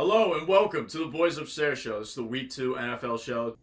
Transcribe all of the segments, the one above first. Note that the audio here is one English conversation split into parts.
Hello and welcome to the Boys Upstairs show. This is the Week 2 NFL show.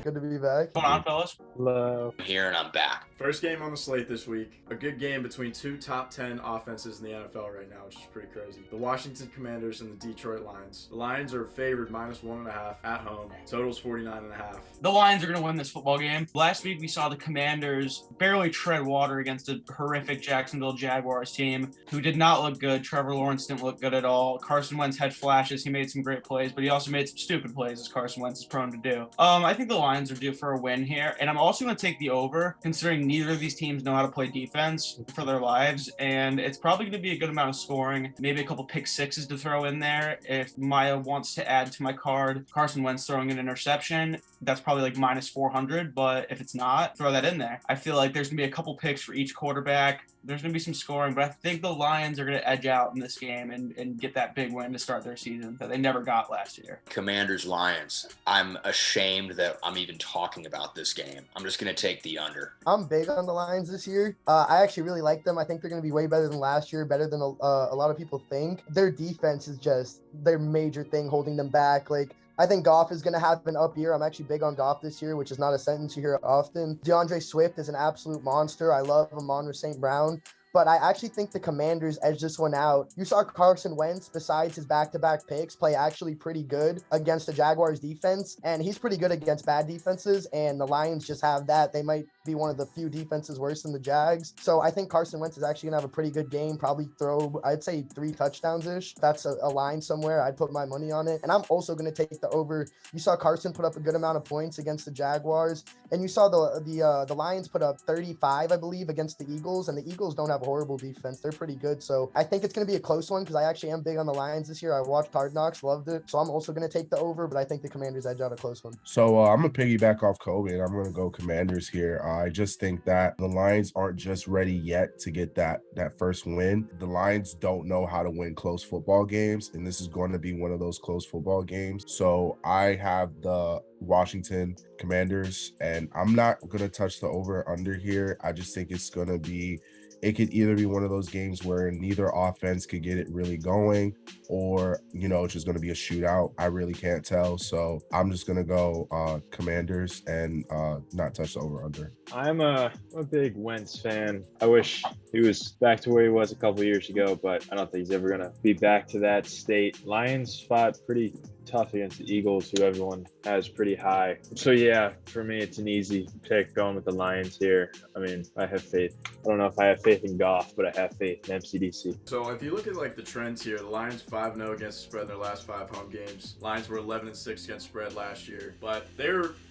Good to be back. What's going on, fellas? Hello. I'm here and I'm back. First game on the slate this week. A good game between two top 10 offenses in the NFL right now, which is pretty crazy. The Washington Commanders and the Detroit Lions. The Lions are favored -1.5 at home. Total's 49.5. The Lions are going to win this football game. Last week, we saw the Commanders barely tread water against a horrific Jacksonville Jaguars team who did not look good. Trevor Lawrence didn't look good at all. Carson Wentz had flashes. He made some great plays, but he also made some stupid plays, as Carson Wentz is prone to do. I think the Lions are due for a win here, and I'm also going to take the over, considering neither of these teams know how to play defense for their lives, and it's probably going to be a good amount of scoring, maybe a couple pick sixes to throw in there. If Maya wants to add to my card Carson Wentz throwing an interception, that's probably like -400, but if it's not, throw that in there. I feel like there's going to be a couple picks for each quarterback. There's going to be some scoring, but I think the Lions are going to edge out in this game and get that big win to start their season that they never got last year. Commanders Lions. I'm ashamed that I'm even talking about this game. I'm just going to take the under. I'm big on the Lions this year. I actually really like them. I think they're going to be way better than last year, better than a lot of people think. Their defense is just their major thing holding them back. Like, I think Goff is going to have an up year. I'm actually big on Goff this year, which is not a sentence you hear often. DeAndre Swift is an absolute monster. I love Amon St. Brown. But I actually think the Commanders edged this one out. You saw Carson Wentz, besides his back-to-back picks, play actually pretty good against the Jaguars defense. And he's pretty good against bad defenses. And the Lions just have that. They might be one of the few defenses worse than the Jags. So I think Carson Wentz is actually going to have a pretty good game. Probably throw, I'd say 3 touchdowns-ish. That's a line somewhere. I'd put my money on it. And I'm also going to take the over. You saw Carson put up a good amount of points against the Jaguars. And you saw the Lions put up 35, I believe, against the Eagles. And the Eagles don't have a horrible defense. They're pretty good. So I think it's going to be a close one because I actually am big on the Lions this year. I watched Hard Knocks, loved it. So I'm also going to take the over, but I think the Commanders edge out a close one. So I'm going to piggyback off Coby, and I'm going to go Commanders here. I just think that the Lions aren't just ready yet to get that first win. The Lions don't know how to win close football games, and this is going to be one of those close football games. So I have the Washington Commanders, and I'm not going to touch the over under here. I just think it could either be one of those games where neither offense could get it really going, or, it's just going to be a shootout. I really can't tell. So I'm just going to go Commanders and not touch the over under. I'm a big Wentz fan. I wish he was back to where he was a couple years ago, but I don't think he's ever going to be back to that state. Lions fought pretty tough against the Eagles, who everyone has pretty high. So yeah, for me, it's an easy pick going with the Lions here. I mean, I have faith. I don't know if I have faith in Goff, but I have faith in MCDC. So if you look at the trends here, the Lions 5-0 against the spread in their last 5 home games. Lions were 11-6 against spread last year, but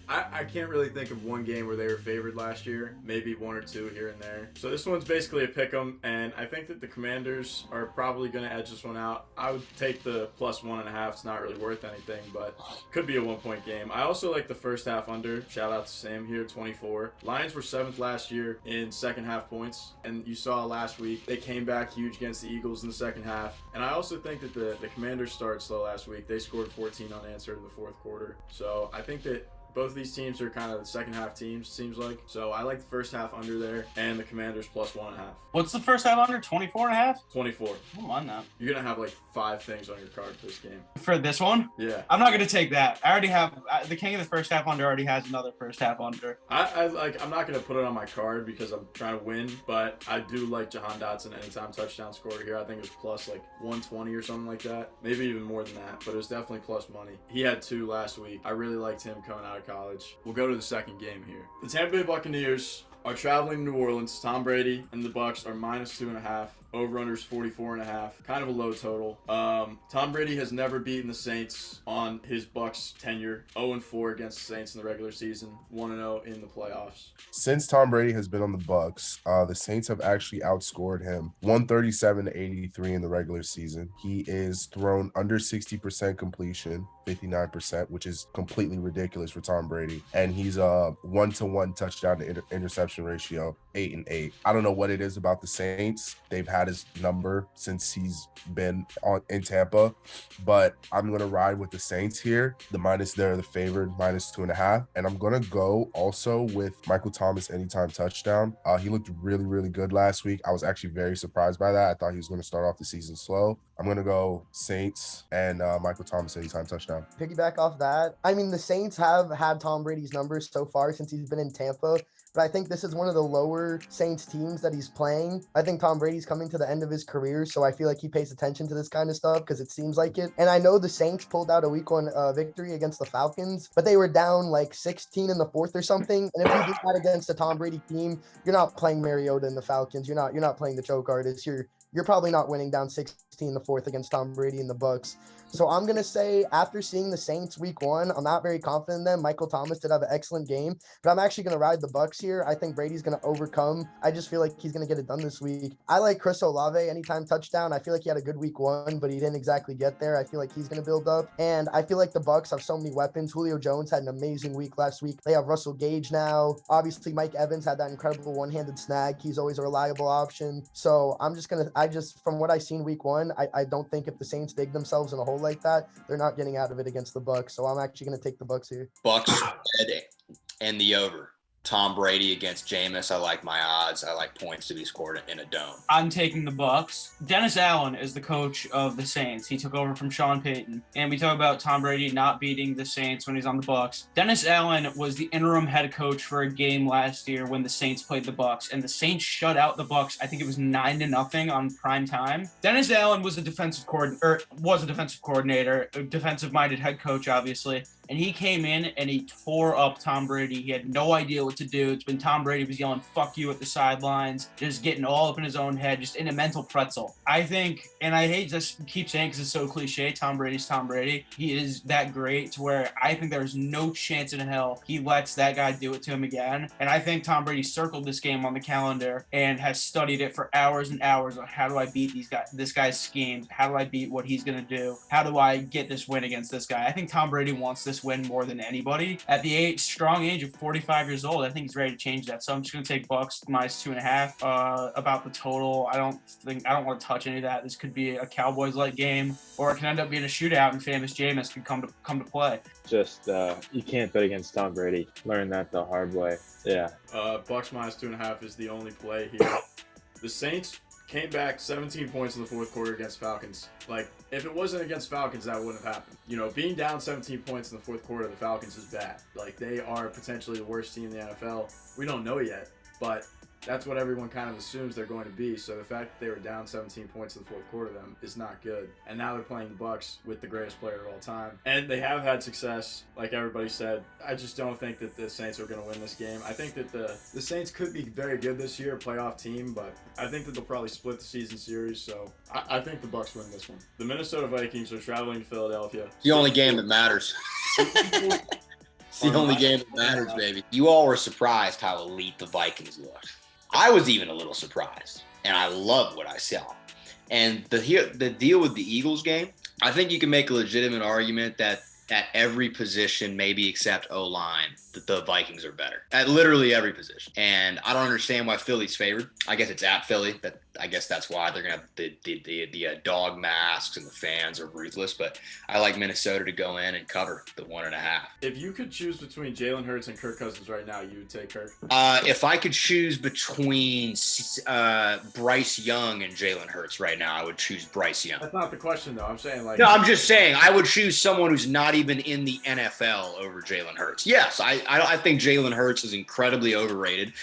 I can't really think of one game where they were favored last year. Maybe 1 or 2 here and there. So this one's basically a pick 'em, and I think that the Commanders are probably going to edge this one out. I would take the +1.5. It's not really worth anything, but could be a 1-point game. I also like the first half under. Shout out to Sam here, 24. Lions were 7th last year in second half points, and you saw last week they came back huge against the Eagles in the second half. And I also think that the Commanders started slow last week. They scored 14 unanswered in the fourth quarter. So I think that both of these teams are kind of the second half teams, seems like. So I like the first half under there and the Commanders +1.5. What's the first half under? 24.5? 24. Come on now. You're going to have 5 things on your card for this game. For this one? Yeah. I'm not going to take that. I already have the king of the first half under already has another first half under. I'm not going to put it on my card because I'm trying to win, but I do like Jahan Dotson anytime touchdown scorer here. I think it was +120 or something like that. Maybe even more than that, but it was definitely plus money. He had 2 last week. I really liked him coming out of college. We'll go to the second game here. The Tampa Bay Buccaneers are traveling to New Orleans. Tom Brady and the Bucs are -2.5 Over-under's 44.5. Kind of a low total. Tom Brady has never beaten the Saints on his Bucs tenure. 0-4 against the Saints in the regular season. 1-0 in the playoffs. Since Tom Brady has been on the Bucs, the Saints have actually outscored him 137-83 in the regular season. He is thrown under 60% completion, 59%, which is completely ridiculous for Tom Brady. And he's a 1-to-1 touchdown to interception ratio, 8-8. I don't know what it is about the Saints. They've had his number since he's been in Tampa, but I'm going to ride with the Saints here. They're the favored, -2.5. And I'm going to go also with Michael Thomas anytime touchdown. He looked really, really good last week. I was actually very surprised by that. I thought he was going to start off the season slow. I'm going to go Saints and Michael Thomas anytime touchdown. Piggyback off that, I mean, the Saints have had Tom Brady's numbers so far since he's been in Tampa, but I think this is one of the lower Saints teams that he's playing. I think Tom Brady's coming to the end of his career, so I feel like he pays attention to this kind of stuff because it seems like it. And I know the Saints pulled out a week 1 victory against the Falcons, but they were down like 16 in the fourth or something. And if you do that against a Tom Brady team, you're not playing Mariota and the Falcons. You're not playing the choke artist. You're probably not winning down 16 in the fourth against Tom Brady and the Bucs. So I'm going to say after seeing the Saints week 1, I'm not very confident in them. Michael Thomas did have an excellent game, but I'm actually going to ride the Bucs here. I think Brady's going to overcome. I just feel like he's going to get it done this week. I like Chris Olave anytime touchdown. I feel like he had a good week 1, but he didn't exactly get there. I feel like he's going to build up. And I feel like the Bucs have so many weapons. Julio Jones had an amazing week last week. They have Russell Gage now. Obviously, Mike Evans had that incredible one-handed snag. He's always a reliable option. So from what I've seen week 1, I don't think if the Saints dig themselves in a hole like that, they're not getting out of it against the Bucs. So I'm actually going to take the Bucs here. Bucs and the over. Tom Brady against Jameis. I like my odds. I like points to be scored in a dome. I'm taking the Bucs. Dennis Allen is the coach of the Saints. He took over from Sean Payton. And we talk about Tom Brady not beating the Saints when he's on the Bucs. Dennis Allen was the interim head coach for a game last year when the Saints played the Bucs, and the Saints shut out the Bucs. I think it was 9-0 on prime time. Dennis Allen was a defensive coordinator, a defensive-minded head coach, obviously. And he came in and he tore up Tom Brady. He had no idea what to do. It's when Tom Brady was yelling, "Fuck you" at the sidelines, just getting all up in his own head, just in a mental pretzel. I think, and I hate to keep saying because it's so cliche, Tom Brady's Tom Brady. He is that great to where I think there's no chance in hell he lets that guy do it to him again. And I think Tom Brady circled this game on the calendar and has studied it for hours and hours on how do I beat this guy's schemes? How do I beat what he's going to do? How do I get this win against this guy? I think Tom Brady wants this win more than anybody. At the strong age of 45 years old, I think he's ready to change that. So I'm just going to take Bucs -2.5. About the total, I don't want to touch any of that. This could be a Cowboys-like game, or it can end up being a shootout and famous Jameis could come to play. Just you can't bet against Tom Brady. Learn that the hard way. Yeah. Bucs -2.5 is the only play here. The Saints came back 17 points in the fourth quarter against Falcons. Like, if it wasn't against Falcons, that wouldn't have happened. You know, being down 17 points in the fourth quarter of the Falcons is bad. Like, they are potentially the worst team in the NFL. We don't know yet, but that's what everyone kind of assumes they're going to be. So the fact that they were down 17 points in the fourth quarter of them is not good. And now they're playing the Bucs with the greatest player of all time. And they have had success, like everybody said. I just don't think that the Saints are going to win this game. I think that the Saints could be very good this year, a playoff team, but I think that they'll probably split the season series. So I think the Bucs win this one. The Minnesota Vikings are traveling to Philadelphia. It's the only game that matters. It's the only game that matters, baby. You all were surprised how elite the Vikings looked. I was even a little surprised, and I love what I saw. And the deal with the Eagles game, I think you can make a legitimate argument that at every position, maybe except O-line, that the Vikings are better. At literally every position. And I don't understand why Philly's favored. I guess it's at Philly. I guess that's why they're going to have the dog masks and the fans are ruthless. But I like Minnesota to go in and cover the 1.5. If you could choose between Jalen Hurts and Kirk Cousins right now, you would take Kirk? If I could choose between Bryce Young and Jalen Hurts right now, I would choose Bryce Young. That's not the question, though. I'm saying, like... No, I'm just saying I would choose someone who's not even in the NFL over Jalen Hurts. Yes, I think Jalen Hurts is incredibly overrated.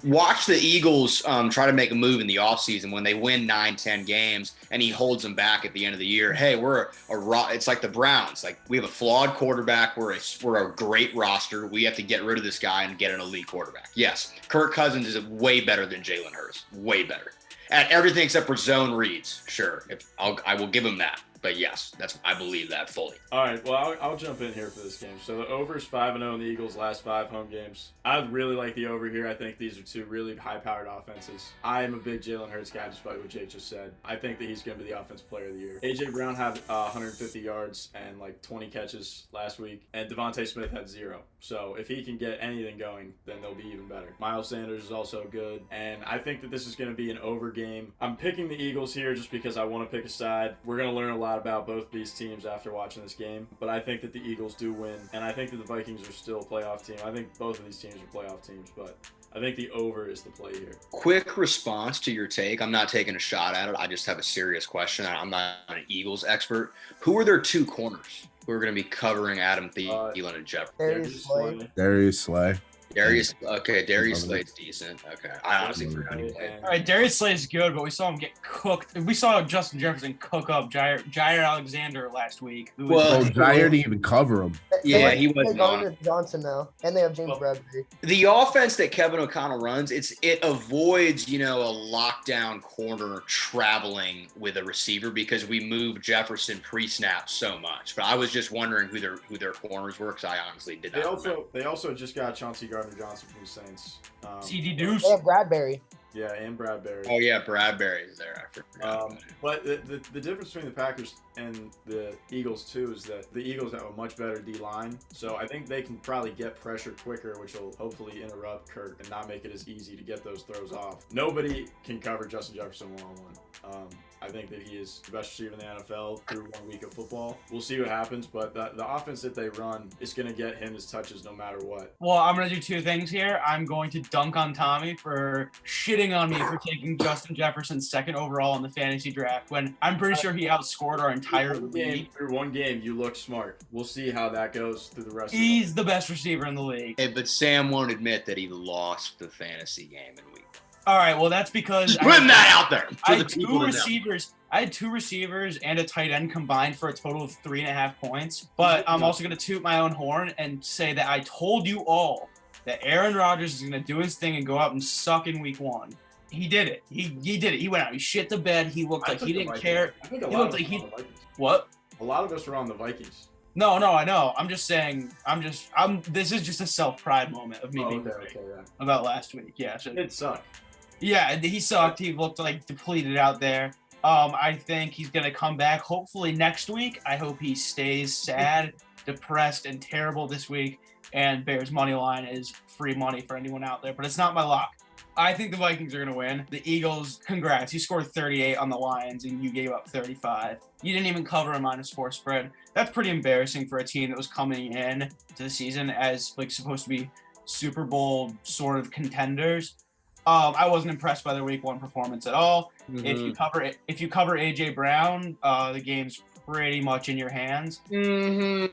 Watch the Eagles try to make a move in the offseason when they win 9-10 games and he holds them back at the end of the year. Hey, it's like the Browns. Like, we have a flawed quarterback. We're a great roster. We have to get rid of this guy and get an elite quarterback. Yes, Kirk Cousins is way better than Jalen Hurts. Way better. at everything except for zone reads. Sure, I will give him that. But yes, I believe that fully. All right, well, I'll jump in here for this game. So the over is 5-0 in the Eagles' last 5 home games. I really like the over here. I think these are 2 really high-powered offenses. I am a big Jalen Hurts guy, despite what Jake just said. I think that he's going to be the offensive player of the year. A.J. Brown had 150 yards and like 20 catches last week, and Devontae Smith had 0. So if he can get anything going, then they'll be even better. Miles Sanders is also good, and I think that this is going to be an over game. I'm picking the Eagles here just because I want to pick a side. We're going to learn a lot about both these teams after watching this game, but I think that the Eagles do win, and I think that the Vikings are still a playoff team. I think both of these teams are playoff teams, but I think the over is the play here. Quick response to your take. I'm not taking a shot at it. I just have a serious question. I'm not an Eagles expert. Who are their 2 corners who are going to be covering Adam Thielen and Jefferson? Darius Slay. Darius Slay's decent. Okay. I honestly forgot he played. All right, Darius Slay's good, but we saw him get cooked. We saw Justin Jefferson cook up Jair Alexander last week. Well, Jair didn't even cover him. Yeah, he wasn't on it. Johnson now, and they have James Bradbury. The offense that Kevin O'Connell runs, it avoids, a lockdown corner traveling with a receiver because we move Jefferson pre-snap so much. But I was just wondering who their corners were because I honestly did not. They also just got Chauncey Gardner-Johnson from the Saints. CD Deuce. And Bradbury. Yeah, and Bradbury. Oh yeah, Bradbury's there. I forgot. But the difference between the Packers and the Eagles too is that the Eagles have a much better D line, so I think they can probably get pressure quicker, which will hopefully interrupt Kirk and not make it as easy to get those throws off. Nobody can cover Justin Jefferson one-on-one. I think that he is the best receiver in the NFL through 1 week of football. We'll see what happens, but the offense that they run is going to get him his touches no matter what. Well, I'm going to do 2 things here. I'm going to dunk on Tommy for shitting on me for taking Justin Jefferson 2nd overall in the fantasy draft when I'm pretty sure he outscored our entire league. Through 1 game, you look smart. We'll see how that goes through the rest of He's the best receiver in the league. Hey, but Sam won't admit that he lost the fantasy game in week 1. All right, well, that's because putting that out there. I had 2 receivers. I had 2 receivers and a tight end combined for a total of 3.5 points. But I'm also going to toot my own horn and say that I told you all that Aaron Rodgers is going to do his thing and go out and suck in week 1. He did it. He did it. He went out. He shit the bed. He looked like he didn't care. I think He looked like he. What? A lot of us were on the Vikings. No, I know. I'm just saying. This is just a self-pride moment of me being right about last week. Yeah. It sucked. Yeah, he sucked. He looked like depleted out there. I think he's going to come back hopefully next week. I hope he stays sad, depressed, and terrible this week. And Bears money line is free money for anyone out there, but it's not my lock. I think the Vikings are going to win. The Eagles, congrats. You scored 38 on the Lions, and you gave up 35. You didn't even cover a -4 spread. That's pretty embarrassing for a team that was coming in to the season as supposed to be Super Bowl sort of contenders. I wasn't impressed by their week 1 performance at all. Mm-hmm. If you cover AJ Brown, the game's pretty much in your hands. Mm-hmm.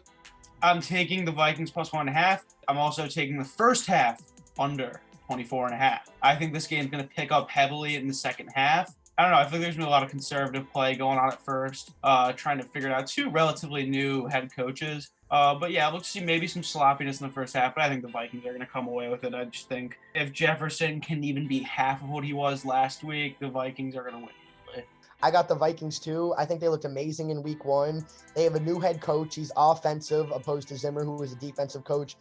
I'm taking the Vikings +1.5. I'm also taking the first half under 24.5. I think this game's going to pick up heavily in the second half. I don't know. I feel like there's been a lot of conservative play going on at first, trying to figure it out. 2 relatively new head coaches. But yeah, we'll see maybe some sloppiness in the first half, but I think the Vikings are going to come away with it. I just think if Jefferson can even be half of what he was last week, the Vikings are going to win. I got the Vikings too. I think they looked amazing in week 1. They have a new head coach. He's offensive opposed to Zimmer, who was a defensive coach.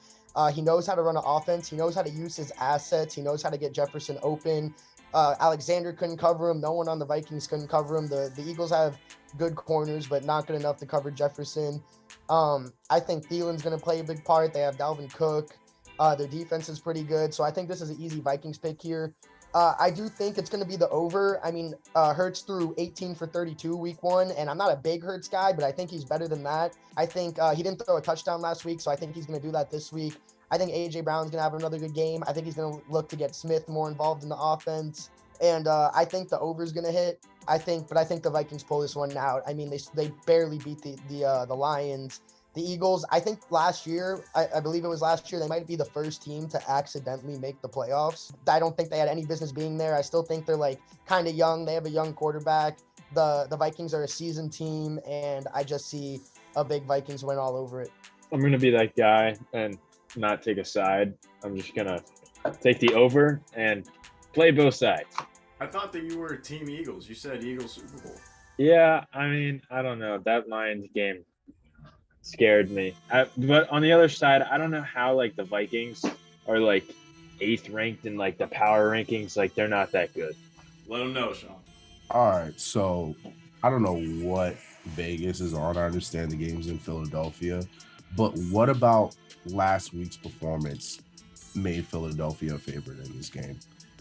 He knows how to run an offense. He knows how to use his assets. He knows how to get Jefferson open. Alexander couldn't cover him. No one on the Vikings couldn't cover him. The Eagles have good corners, but not good enough to cover Jefferson. I think Thielen's going to play a big part. They have Dalvin Cook. Their defense is pretty good. So I think this is an easy Vikings pick here. I do think it's going to be the over. I mean, Hurts threw 18 for 32 week 1, and I'm not a big Hurts guy, but I think he's better than that. I think he didn't throw a touchdown last week, so I think he's going to do that this week. I think A.J. Brown's going to have another good game. I think he's going to look to get Smith more involved in the offense. And I think the over is going to hit. I think the Vikings pull this one out. I mean, they barely beat the Lions. The Eagles, I think last year, I believe it was last year, they might be the first team to accidentally make the playoffs. I don't think they had any business being there. I still think they're kind of young. They have a young quarterback. The Vikings are a seasoned team, and I just see a big Vikings win all over it. I'm going to be that guy and not take a side. I'm just going to take the over and play both sides. I thought that you were Team Eagles. You said Eagles Super Bowl. Yeah, I mean, I don't know. That Lions game scared me. But on the other side, I don't know how like the Vikings are like 8th ranked in like the power rankings. Like they're not that good. Let them know, Sean. All right, so I don't know what Vegas is on. I understand the game's in Philadelphia, but what about last week's performance made Philadelphia a favorite in this game?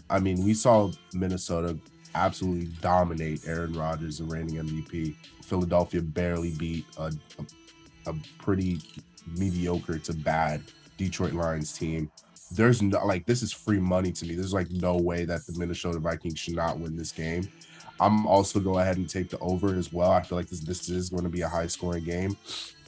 I mean, we saw Minnesota absolutely dominate Aaron Rodgers, the reigning MVP. Philadelphia barely beat a pretty mediocre to bad Detroit Lions team. There's no, like, this is free money to me. There's like no way that the Minnesota Vikings should not win this game. I'm also go ahead and take the over as well. I feel like this is going to be a high scoring game,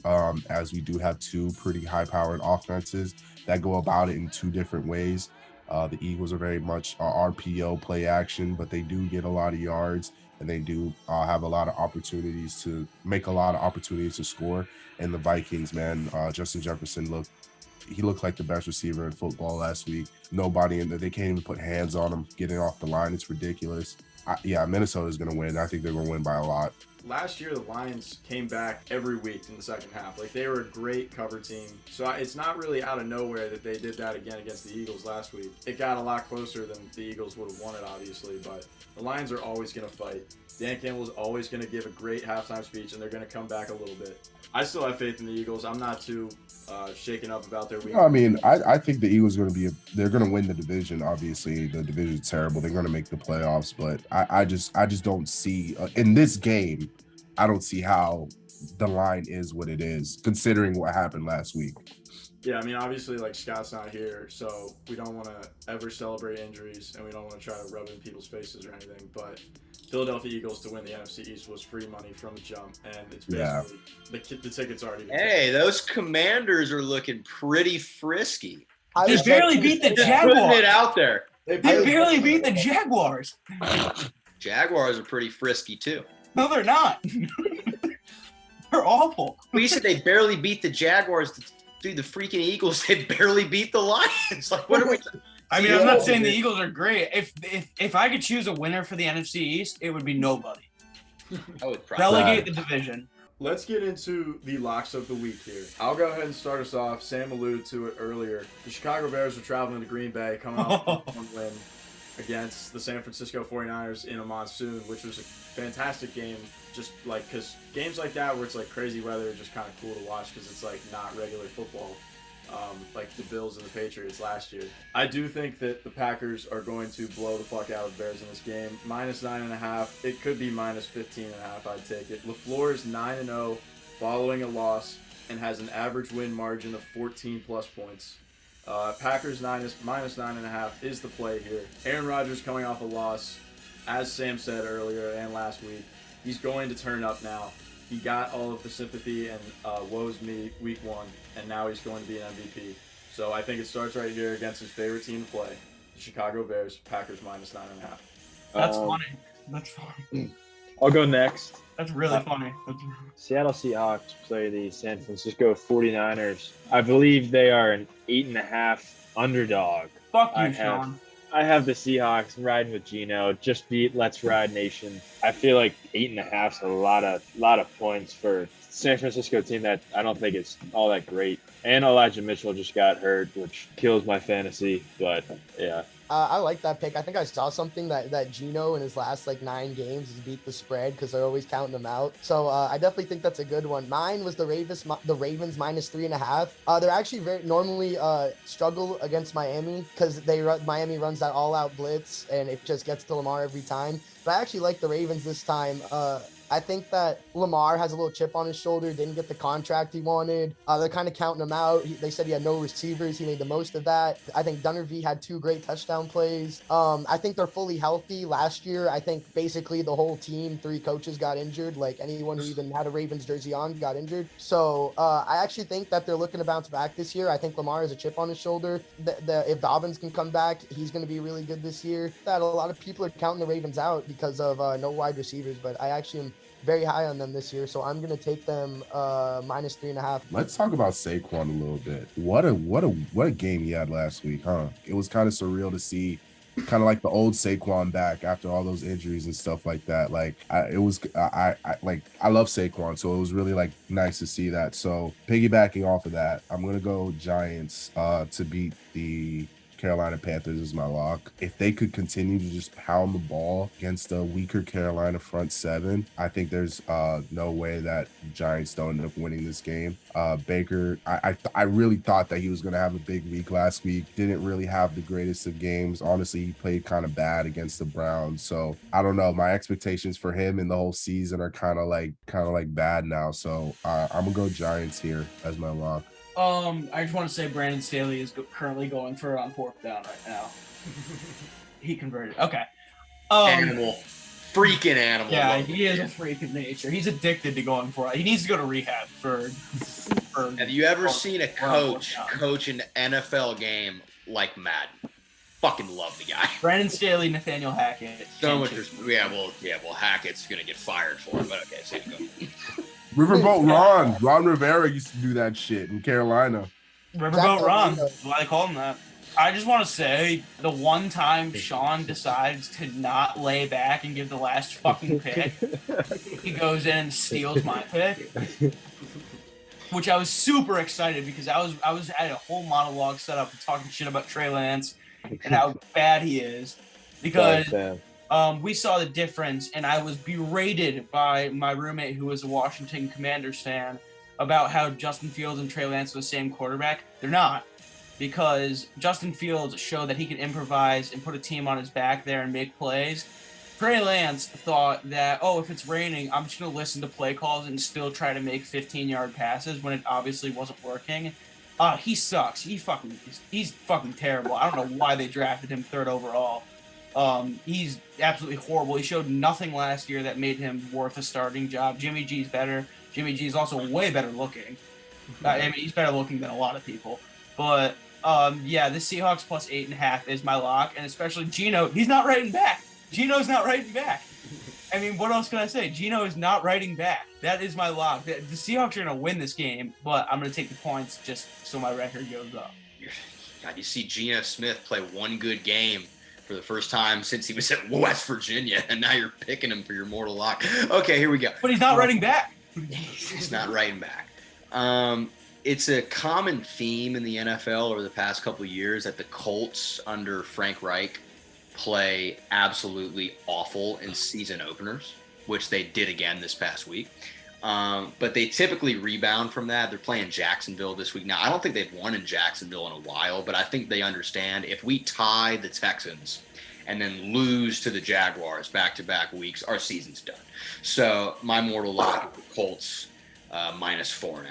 as we do have two pretty high powered offenses that go about it in two different ways. The Eagles are very much RPO play action, but they do get a lot of yards and they do have a lot of opportunities to make a lot of opportunities to score. And the Vikings, man, Justin Jefferson looked like the best receiver in football last week. Nobody in there, they can't even put hands on him getting off the line. It's ridiculous. Minnesota's going to win. I think they're going to win by a lot. Last year, the Lions came back every week in the second half. Like, they were a great cover team. So it's not really out of nowhere that they did that again against the Eagles last week. It got a lot closer than the Eagles would have wanted, obviously, but the Lions are always going to fight. Dan Campbell is always going to give a great halftime speech, and they're going to come back a little bit. I still have faith in the Eagles. I'm not too shaken up about their week. No, I mean, I think the Eagles are going to they're going to win the division. Obviously, the division's terrible. They're going to make the playoffs, but I just don't see in this game. I don't see how the line is what it is, considering what happened last week. Yeah, I mean, obviously, like, Scott's not here, so we don't want to ever celebrate injuries, and we don't want to try to rub it in people's faces or anything, but Philadelphia Eagles to win the NFC East was free money from the jump, and it's basically the tickets already been Hey, those Commanders are looking pretty frisky. They barely beat the Just Jaguars. putting it out there. They barely beat the Jaguars. Jaguars are pretty frisky too. No, they're not. They're awful. We said they barely beat the Jaguars. Dude, the freaking Eagles, they barely beat the Lions. Like, what are we? I mean, I'm not saying the Eagles are great. If I could choose a winner for the NFC East, it would be nobody. I would probably Relegate the division. Let's get into the locks of the week here. I'll go ahead and start us off. Sam alluded to it earlier. The Chicago Bears are traveling to Green Bay, coming off a win against the San Francisco 49ers in a monsoon, which was a fantastic game. Just like, because games like that where it's like crazy weather are just kind of cool to watch because it's like not regular football. Like the Bills and the Patriots last year. I do think that the Packers are going to blow the fuck out of the Bears in this game. -9.5. It could be -15.5. I'd take it. LaFleur is 9-0 following a loss and has an average win margin of 14 plus points. Packers -9.5 is the play here. Aaron Rodgers coming off a loss, as Sam said earlier and last week. He's going to turn up now. He got all of the sympathy and woes me week one, and now he's going to be an MVP. So I think it starts right here against his favorite team to play, the Chicago Bears, Packers -9.5. That's funny. That's funny. I'll go next. That's really funny. Seattle Seahawks play the San Francisco 49ers. I believe they are an 8.5 underdog. Fuck you, Sean. I have the Seahawks riding with Geno. Just beat Let's Ride Nation. I feel like 8.5 is a lot of points for San Francisco team that I don't think is all that great. And Elijah Mitchell just got hurt, which kills my fantasy. But yeah. I like that pick. I think I saw something that Geno in his last 9 games has beat the spread because they're always counting them out. So I definitely think that's a good one. Mine was the Ravens -3.5. They're actually normally struggle against Miami because Miami runs that all-out blitz and it just gets to Lamar every time. But I actually like the Ravens this time. I think that Lamar has a little chip on his shoulder, didn't get the contract he wanted. They're kind of counting him out. They said he had no receivers. He made the most of that. I think Dunnervie had 2 great touchdown plays. I think they're fully healthy. Last year, I think basically the whole team, 3 coaches got injured. Like anyone who even had a Ravens jersey on got injured. So I actually think that they're looking to bounce back this year. I think Lamar has a chip on his shoulder. If Dobbins can come back, he's going to be really good this year. That a lot of people are counting the Ravens out because of no wide receivers, but I actually am very high on them this year, so I'm gonna take them -3.5. Let's talk about Saquon a little bit. What a game he had last week, huh? It was kind of surreal to see kind of like the old Saquon back after all those injuries and stuff like that. Like I love Saquon, so it was really like nice to see that. So piggybacking off of that, I'm gonna go Giants to beat the Carolina Panthers is my lock. If they could continue to just pound the ball against a weaker Carolina front seven, I think there's no way that the Giants don't end up winning this game. Baker, I really thought that he was going to have a big week last week. Didn't really have the greatest of games. Honestly, he played kind of bad against the Browns. So I don't know. My expectations for him in the whole season are kind of like bad now. So I'm gonna go Giants here as my lock. I just want to say Brandon Staley is currently going for on fourth down right now. He converted. Okay. Animal. Freaking animal. Yeah, he is a freak of nature. He's addicted to going for it. He needs to go to rehab for Have you ever seen a coach coach an NFL game like Madden? Fucking love the guy. Brandon Staley, Nathaniel Hackett. So much. Well, Hackett's gonna get fired for it, but okay, so you go. Riverboat Ron Rivera used to do that shit in Carolina. Riverboat Ron. That's why they call him that. I just want to say, the one time Sean decides to not lay back and give the last fucking pick, he goes in and steals my pick, which I was super excited because I was at a whole monologue set up talking shit about Trey Lance and how bad he is because we saw the difference, and I was berated by my roommate who was a Washington Commanders fan about how Justin Fields and Trey Lance are the same quarterback. They're not, because Justin Fields showed that he can improvise and put a team on his back there and make plays. Trey Lance thought that, if it's raining, I'm just going to listen to play calls and still try to make 15-yard passes when it obviously wasn't working. He sucks. He's fucking terrible. I don't know why they drafted him third overall. He's absolutely horrible. He showed nothing last year that made him worth a starting job. Jimmy G's better. Jimmy G's also way better looking. He's better looking than a lot of people. But, the Seahawks plus 8.5 is my lock, and especially Geno. He's not writing back. Geno's not writing back. I mean, what else can I say? Geno is not writing back. That is my lock. The Seahawks are going to win this game, but I'm going to take the points just so my record goes up. God, you see Geno Smith play one good game for the first time since he was at West Virginia, and now you're picking him for your mortal lock. Okay, here we go. But he's not writing back. He's not writing back. It's a common theme in the NFL over the past couple of years that the Colts under Frank Reich play absolutely awful in season openers, which they did again this past week. But they typically rebound from that. They're playing Jacksonville this week. Now, I don't think they've won in Jacksonville in a while, but I think they understand if we tie the Texans and then lose to the Jaguars back-to-back weeks, our season's done. So my mortal lock is the Colts minus 4.5.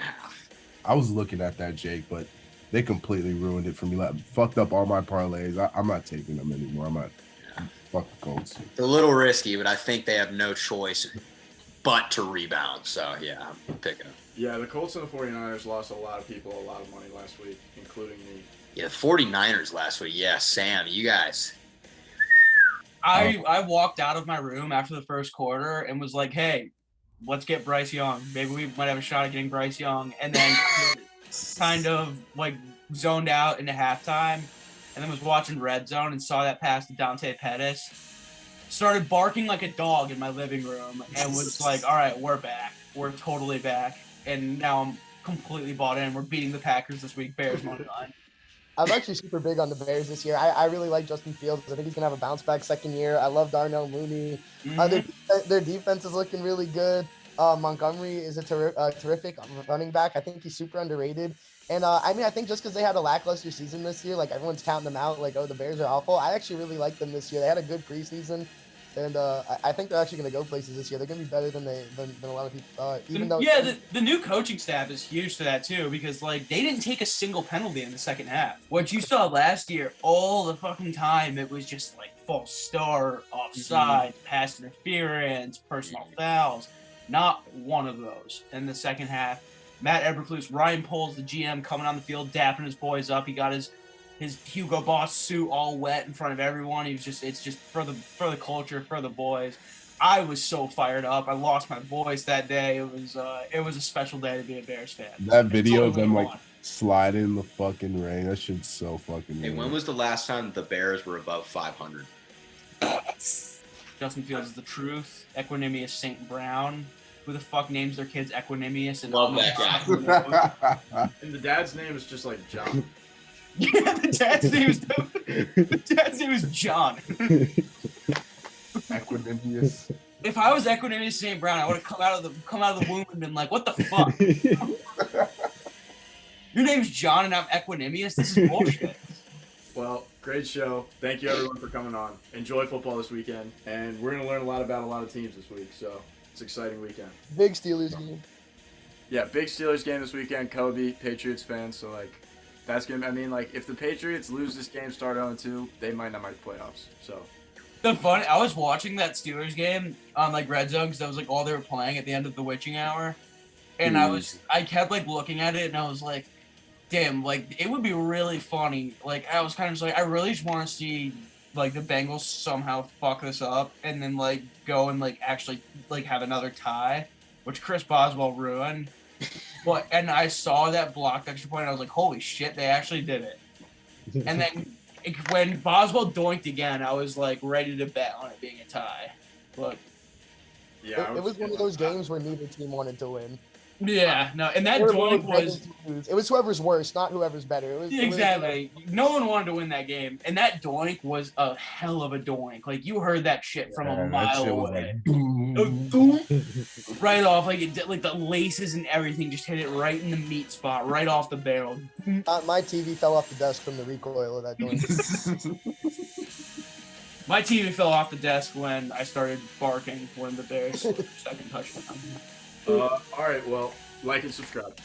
I was looking at that, Jake, but they completely ruined it for me. Like, fucked up all my parlays. I'm not taking them anymore. Fuck the Colts. It's a little risky, but I think they have no choice but to rebound. So, yeah, I'm picking them. Yeah, the Colts and the 49ers lost a lot of people a lot of money last week, including me. Yeah, the 49ers last week. Yeah, Sam, you guys. I walked out of my room after the first quarter and was like, hey, let's get Bryce Young. Maybe we might have a shot at getting Bryce Young. And then kind of like zoned out into halftime and then was watching Red Zone and saw that pass to Dante Pettis. Started barking like a dog in my living room and was like, all right, we're back. We're totally back. And now I'm completely bought in. We're beating the Packers this week. Bears money line. I'm actually super big on the Bears this year. I really like Justin Fields. I think he's going to have a bounce-back second year. I love Darnell Mooney. Their defense is looking really good. Montgomery is a terrific running back. I think he's super underrated. And, I think just because they had a lackluster season this year, like everyone's counting them out, like, the Bears are awful. I actually really like them this year. They had a good preseason. And I think they're actually going to go places this year. They're going to be better than a lot of people thought. The new coaching staff is huge to that too, because like they didn't take a single penalty in the second half. What you saw last year, all the fucking time, it was just like false start, offside, pass interference, personal fouls. Not one of those in the second half. Matt Eberflus, Ryan Poles, the GM, coming on the field, dapping his boys up. He got his Hugo Boss suit all wet in front of everyone. It's just for the culture, for the boys. I was so fired up. I lost my voice that day. It was a special day to be a Bears fan. That video of them like Slide in the fucking rain. That shit's so fucking. Hey, when weird. was the last time the Bears were above 500? Justin Fields is the truth. Equanimous St. Brown. Who the fuck names their kids Equanimous? And Love that guy. And the dad's name is just like John. Yeah, the dad's name is John. Equanimous. If I was Equanimous St. Brown, I would have come out of the womb and been like, "What the fuck? Your name's John and I'm Equanimous? This is bullshit." Well, great show. Thank you everyone for coming on. Enjoy football this weekend, and we're gonna learn a lot about a lot of teams this week. So it's an exciting weekend. Big Steelers game. Yeah, big Steelers game this weekend. Coby, Patriots fan, so like that's gonna. I mean, like if the Patriots lose this game, start 0-2, they might not make the playoffs. So. I was watching that Steelers game on like Red Zone because that was like all they were playing at the end of the witching hour, and I kept like looking at it and I was like, damn, like it would be really funny. Like I was kind of just like, I really just want to see like the Bengals somehow fuck this up and then like go and like actually like have another tie, which Chris Boswell ruined. And I saw that blocked extra point and I was like, holy shit, they actually did it. And then when Boswell doinked again, I was like ready to bet on it being a tie. But Yeah, It was one of those games where neither team wanted to win. yeah, no, and that Or doink both was teams to lose. It was whoever's worse, not whoever's better. It was exactly. No one wanted to win that game, and that doink was a hell of a doink. Like you heard that shit from a that mile shit was away. like, boom. Right off, like it did, like the laces and everything just hit it right in the meat spot, right off the barrel. My TV fell off the desk from the recoil of that doink. My TV fell off the desk when I started barking when the Bears scored their second touchdown. All right, well, like and subscribe.